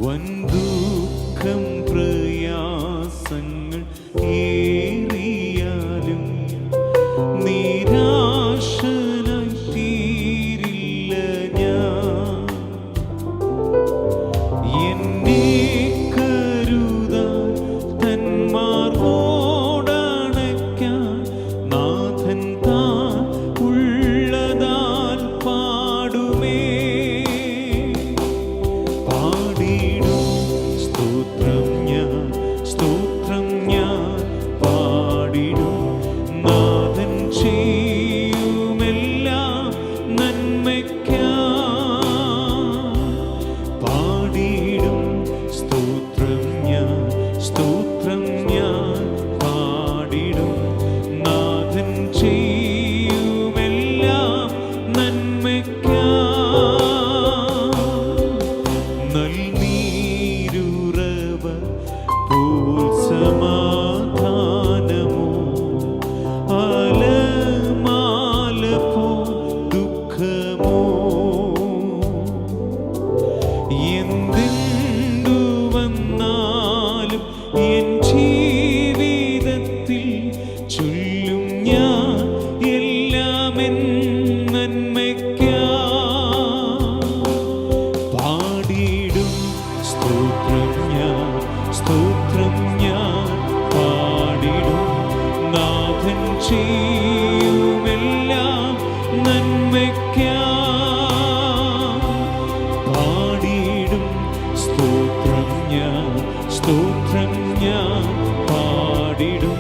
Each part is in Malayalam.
വൻദുഃഖം പ്രയാസങ്ങൾ ഏറിയാലും നിരാശനായി തീരില്ല ഞാൻ. എന്നെ കരുതാൻ തന്മാർവോടണയ്ക്കാൻ നാഥൻ താൻ ഉള്ളതാൽ പാടുമേ. പാടിടും സ്തോത്രം ഞാൻ, സ്തോത്രം ഞാൻ പാടിടും. നാഥൻ ചെയ്യുമെല്ലാം നന്മയ്ക്കായി. പാടിടും സ്തോത്രം ഞാൻ, സ്തോത്രം ഞാൻ പാടിടും. നാഥൻ ചെയ്യുമെല്ലാം നന്മയ്ക്കായി. നൽനീരുറവ പോൽ സമാധാനമോ അലമാല പോൽ ദുഃഖമോ എന്തെന്തു വന്നാലും എൻ ജീവിതത്തിൽ ചൊല്ലും ഞാൻ എല്ലാം എൻ നന്മയ്ക്കായി. പാടിടും സ്തോത്രം ഞാൻ, സ്തോത്രം ഞാൻ പാടിടും. നാഥൻ ചെയ്യുമെല്ലാം നന്മയ്ക്കായി. പാടിടും സ്തോത്രം ഞാൻ, സ്തോത്രം ഞാൻ പാടിടും.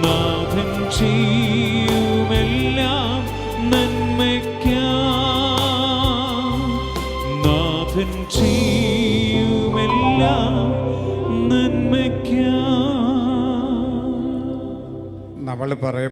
നാഥൻ ചെയ്യുമെല്ലാം നന്മയ്ക്കായി. നാഥൻ ചെയ്യുമെല്ലാം നന്മയ്ക്കായി. നമ്മൾ പറയും